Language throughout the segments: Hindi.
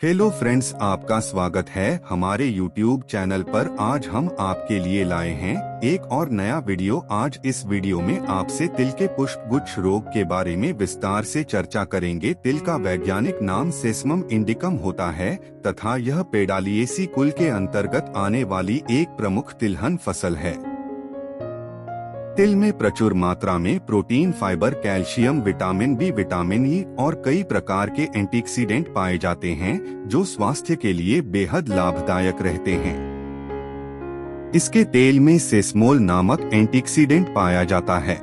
हेलो फ्रेंड्स, आपका स्वागत है हमारे YouTube चैनल पर। आज हम आपके लिए लाए हैं एक और नया वीडियो। आज इस वीडियो में आपसे तिल के पुष्पगुच्छ रोग के बारे में विस्तार से चर्चा करेंगे। तिल का वैज्ञानिक नाम सेसमम इंडिकम होता है तथा यह पेडालिएसी कुल के अंतर्गत आने वाली एक प्रमुख तिलहन फसल है। तिल में प्रचुर मात्रा में protein, fibre, calcium, vitamin B, vitamin E और कई प्रकार के एंटीऑक्सीडेंट पाए जाते हैं जो स्वास्थ्य के लिए बेहद लाभदायक रहते हैं। इसके तेल में सेसमोल नामक एंटीऑक्सीडेंट पाया जाता है।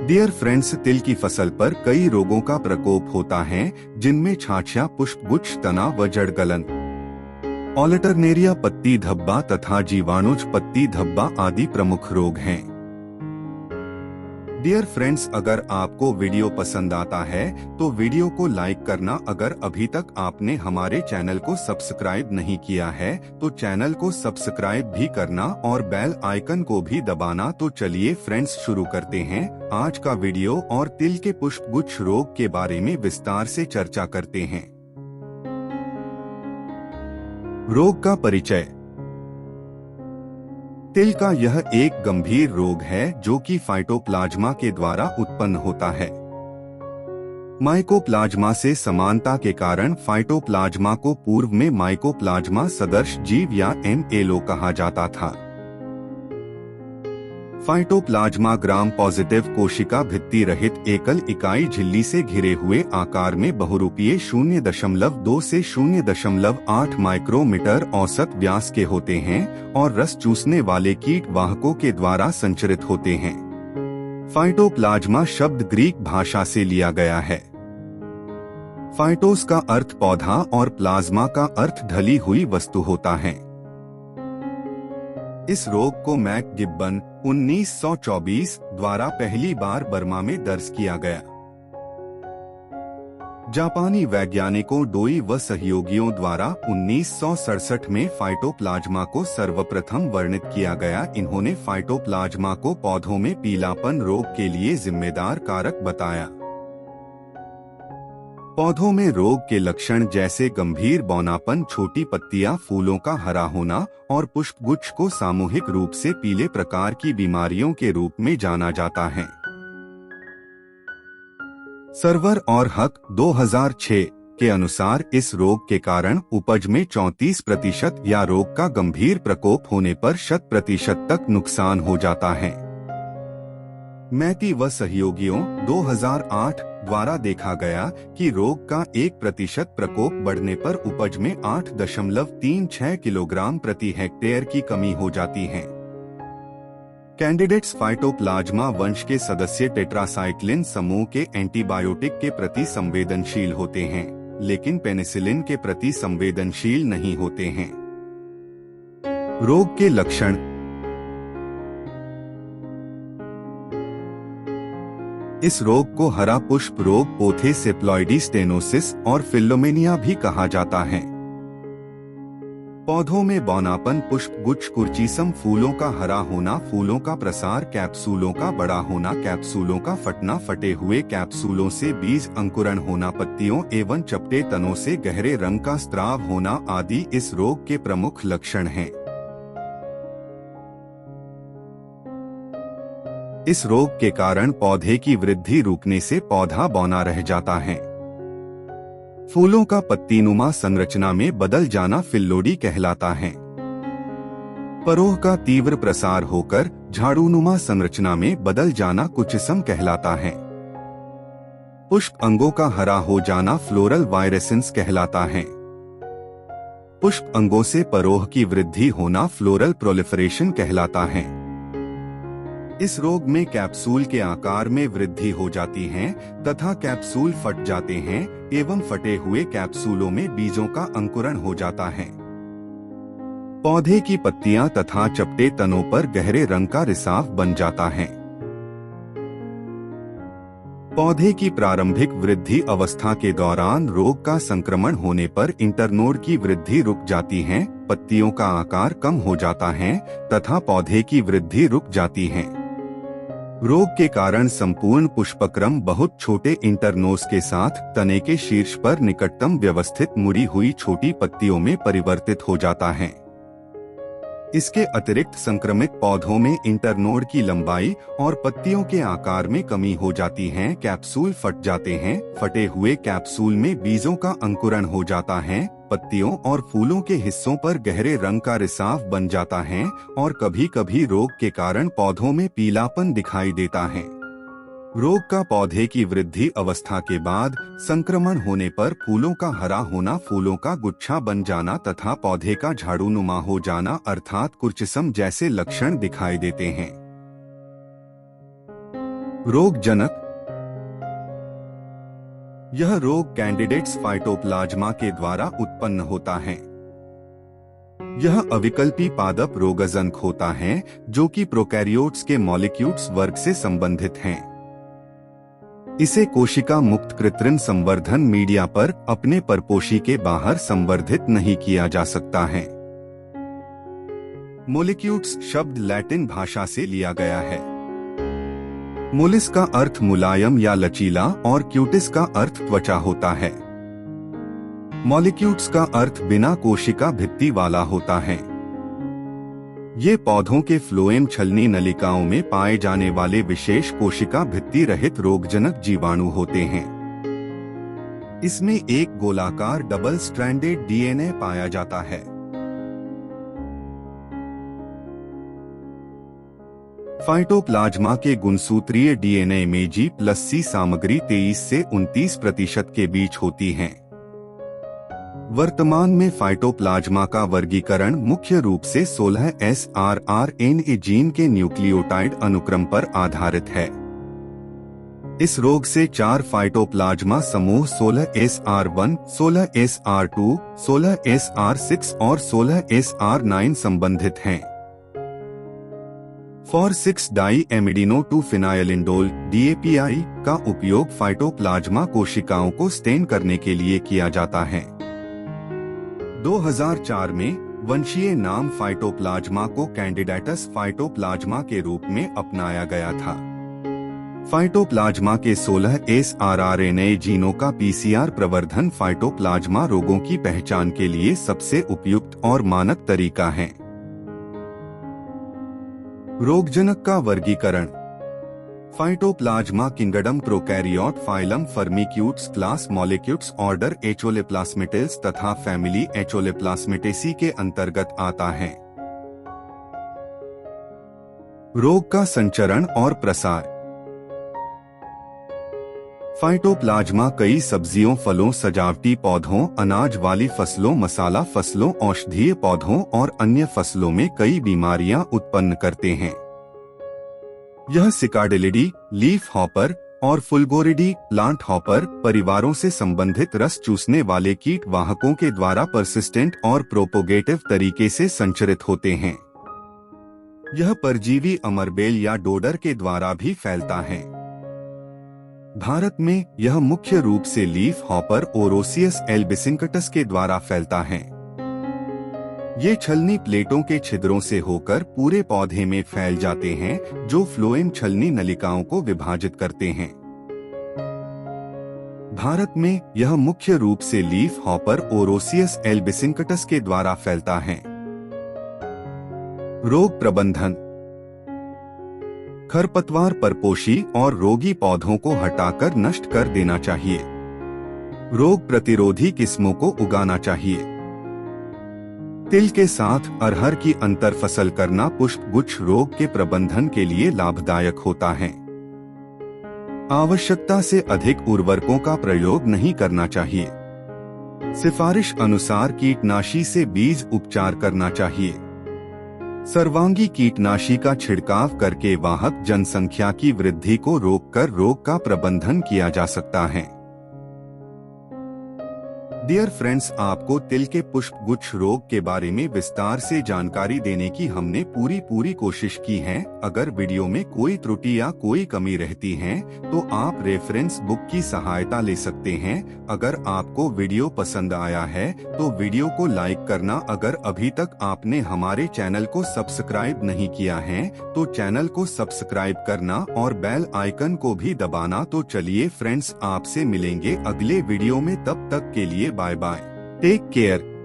डियर फ्रेंड्स, तिल की फसल पर कई रोगों का प्रकोप होता है जिनमें छाछिया, पुष्पगुच्छ, तना व जड़ गलन, ऑल्टरनेरिया पत्ती धब्बा तथा जीवाणुज पत्ती धब्बा आदि प्रमुख रोग हैं। डियर फ्रेंड्स, अगर आपको वीडियो पसंद आता है तो वीडियो को लाइक करना। अगर अभी तक आपने हमारे चैनल को सब्सक्राइब नहीं किया है तो चैनल को सब्सक्राइब भी करना और बेल आइकन को भी दबाना। तो चलिए फ्रेंड्स, शुरू करते हैं आज का वीडियो और तिल के पुष्पगुच्छ रोग के बारे में विस्तार से चर्चा करते हैं। रोग का परिचय। तिल का यह एक गंभीर रोग है जो कि फाइटोप्लाज्मा के द्वारा उत्पन्न होता है। माइकोप्लाज्मा से समानता के कारण फाइटोप्लाज्मा को पूर्व में माइकोप्लाज्मा सदृश जीव या MLO कहा जाता था। फाइटोप्लाज्मा ग्राम पॉजिटिव कोशिका भित्ति रहित एकल इकाई झिल्ली से घिरे हुए आकार में बहुरूपीय 0.2 से 0.8 माइक्रोमीटर औसत व्यास के होते हैं और रस चूसने वाले कीट वाहकों के द्वारा संचरित होते हैं। फाइटोप्लाज्मा शब्द ग्रीक भाषा से लिया गया है। फाइटोस का अर्थ पौधा और प्लाज्मा का अर्थ ढली हुई वस्तु होता है। इस रोग को मैक गिब्बन 1924 द्वारा पहली बार बर्मा में दर्ज किया गया। जापानी वैज्ञानिकों डोई व सहयोगियों द्वारा 1967 में फाइटोप्लाज्मा को सर्वप्रथम वर्णित किया गया। इन्होंने फाइटोप्लाज्मा को पौधों में पीलापन रोग के लिए जिम्मेदार कारक बताया। पौधों में रोग के लक्षण जैसे गंभीर बौनापन, छोटी पत्तियां, फूलों का हरा होना और पुष्पगुच्छ को सामूहिक रूप से पीले प्रकार की बीमारियों के रूप में जाना जाता है। सर्वर और हक 2006 के अनुसार इस रोग के कारण उपज में 34% या रोग का गंभीर प्रकोप होने पर 100% तक नुकसान हो जाता है। मैती व सहयोगियों 2008 द्वारा देखा गया कि रोग का 1% प्रकोप बढ़ने पर उपज में 8.36 किलोग्राम प्रति हेक्टेयर की कमी हो जाती है। कैंडिडेट्स फाइटोप्लाज्मा वंश के सदस्य टेट्रासाइक्लिन समूह के एंटीबायोटिक के प्रति संवेदनशील होते हैं, लेकिन पेनिसिलिन के प्रति संवेदनशील नहीं होते हैं। रोग के लक्षण। इस रोग को हरा पुष्प रोग, पोथे सेप्लॉइडी स्टेनोसिस और फिलोमेनिया भी कहा जाता है। पौधों में बौनापन, पुष्पगुच्छ, कुर्चिसम, फूलों का हरा होना, फूलों का प्रसार, कैप्सूलों का बड़ा होना, कैप्सूलों का फटना, फटे हुए कैप्सूलों से बीज अंकुरण होना, पत्तियों एवं चपटे तनों से गहरे रंग का स्त्राव होना आदि इस रोग के प्रमुख लक्षण हैं। इस रोग के कारण पौधे की वृद्धि रुकने से पौधा बौना रह जाता है। फूलों का पत्तीनुमा संरचना में बदल जाना फिल्लोडी कहलाता है। परोह का तीव्र प्रसार होकर झाड़ूनुमा संरचना में बदल जाना कुचिसम कहलाता है। पुष्प अंगों का हरा हो जाना फ्लोरल वायरेसेंस कहलाता है। पुष्प अंगों से परोह की वृद्धि होना फ्लोरल प्रोलिफरेशन कहलाता है। इस रोग में कैप्सूल के आकार में वृद्धि हो जाती है तथा कैप्सूल फट जाते हैं एवं फटे हुए कैप्सूलों में बीजों का अंकुरण हो जाता है। पौधे की पत्तियां तथा चपटे तनों पर गहरे रंग का रिसाव बन जाता है। पौधे की प्रारंभिक वृद्धि अवस्था के दौरान रोग का संक्रमण होने पर इंटरनोड की वृद्धि रुक जाती है, पत्तियों का आकार कम हो जाता है तथा पौधे की वृद्धि रुक जाती है। रोग के कारण संपूर्ण पुष्पक्रम बहुत छोटे इंटरनोस के साथ तने के शीर्ष पर निकटतम व्यवस्थित मुड़ी हुई छोटी पत्तियों में परिवर्तित हो जाता है। इसके अतिरिक्त संक्रमित पौधों में इंटरनोड की लंबाई और पत्तियों के आकार में कमी हो जाती है। कैप्सूल फट जाते हैं। फटे हुए कैप्सूल में बीजों का अंकुरण हो जाता है। पत्तियों और फूलों के हिस्सों पर गहरे रंग का रिसाव बन जाता है और कभी कभी रोग के कारण पौधों में पीलापन दिखाई देता है। रोग का पौधे की वृद्धि अवस्था के बाद संक्रमण होने पर फूलों का हरा होना, फूलों का गुच्छा बन जाना तथा पौधे का झाड़ूनुमा हो जाना अर्थात कुर्चिसम जैसे लक्षण दिखाई देते हैं। रोगजनक। यह रोग कैंडिडेट्स फाइटोप्लाज्मा के द्वारा उत्पन्न होता है। यह अविकल्पी पादप रोगजनक होता है जो कि प्रोकैरियोट्स के मॉलिक्यूल्स वर्ग से संबंधित हैं। इसे कोशिका मुक्त कृत्रिम संवर्धन मीडिया पर अपने परपोषी के बाहर संवर्धित नहीं किया जा सकता है। मोलिक्यूल्स शब्द लैटिन भाषा से लिया गया है। मोलिस का अर्थ मुलायम या लचीला और क्यूटिस का अर्थ त्वचा होता है। मॉलिक्यूल्स का अर्थ बिना कोशिका भित्ति वाला होता है। ये पौधों के फ्लोएम छलनी नलिकाओं में पाए जाने वाले विशेष कोशिका भित्ति रहित रोगजनक जीवाणु होते हैं। इसमें एक गोलाकार डबल स्ट्रैंडेड डीएनए पाया जाता है। फाइटोप्लाज्मा के गुणसूत्रीय डीएनए में G+C सामग्री 23 से 29% के बीच होती है। वर्तमान में फाइटोप्लाज्मा का वर्गीकरण मुख्य रूप से 16S rRNA जीन के न्यूक्लियोटाइड अनुक्रम पर आधारित है। इस रोग से 4 फाइटोप्लाज्मा समूह 16SR1, 16SR2, 16SR6 और 16SR9 संबंधित हैं। फॉर 6-डाई-एमिडिनो-2 फिनाइलिंडोल DAPI का उपयोग फाइटोप्लाज्मा कोशिकाओं को स्टेन करने के लिए किया जाता है। 2004 में वंशीय नाम फाइटोप्लाज्मा को कैंडिडेटस फाइटोप्लाज्मा के रूप में अपनाया गया था। फाइटोप्लाज्मा के 16S rRNA जीनों का PCR प्रवर्धन फाइटोप्लाज्मा रोगों की पहचान के लिए सबसे उपयुक्त और मानक तरीका है। रोगजनक का वर्गीकरण। Phytoplasma kingdom prokaryote, phylum firmicutes, class mollicutes, order acholeplasmatales तथा फैमिली एचोलेप्लास्मेटेसी के अंतर्गत आता है। रोग का संचरण और प्रसार। फाइटोप्लाज्मा कई सब्जियों, फलों, सजावटी पौधों, अनाज वाली फसलों, मसाला फसलों, औषधीय पौधों और अन्य फसलों में कई बीमारियां उत्पन्न करते हैं। यह सिकाडेलिडी, लीफ हॉपर और फुलगोरिडी, प्लांट हॉपर परिवारों से संबंधित रस चूसने वाले कीट वाहकों के द्वारा परसिस्टेंट और प्रोपोगेटिव तरीके से संचरित होते हैं। यह परजीवी अमरबेल या डोडर के द्वारा भी फैलता है। भारत में यह मुख्य रूप से लीफ हॉपर ओरोसियस एल्बिसिंकटस के द्वारा फैलता है। ये छलनी प्लेटों के छिद्रों से होकर पूरे पौधे में फैल जाते हैं जो फ्लोएम छलनी नलिकाओं को विभाजित करते हैं। भारत में यह मुख्य रूप से लीफ हॉपर ओरोसियस एल्बिसिंकटस के द्वारा फैलता है। रोग प्रबंधन। खरपतवार, परपोषी और रोगी पौधों को हटाकर नष्ट कर देना चाहिए। रोग प्रतिरोधी किस्मों को उगाना चाहिए। तिल के साथ अरहर की अंतर फसल करना पुष्पगुच्छ रोग के प्रबंधन के लिए लाभदायक होता है। आवश्यकता से अधिक उर्वरकों का प्रयोग नहीं करना चाहिए। सिफारिश अनुसार कीटनाशी से बीज उपचार करना चाहिए। सर्वांगी कीटनाशी का छिड़काव करके वाहक जनसंख्या की वृद्धि को रोककर रोग का प्रबंधन किया जा सकता है। डियर फ्रेंड्स, आपको तिल के पुष्प गुच्छ रोग के बारे में विस्तार से जानकारी देने की हमने पूरी कोशिश की है। अगर वीडियो में कोई त्रुटि या कोई कमी रहती है तो आप रेफरेंस बुक की सहायता ले सकते हैं। अगर आपको वीडियो पसंद आया है तो वीडियो को लाइक करना। अगर अभी तक आपने हमारे चैनल को सब्सक्राइब नहीं किया है तो चैनल को सब्सक्राइब करना और बेल आइकन को भी दबाना। तो चलिए फ्रेंड्स, आपसे मिलेंगे अगले वीडियो में, तब तक के लिए बाय बाय, टेक केयर।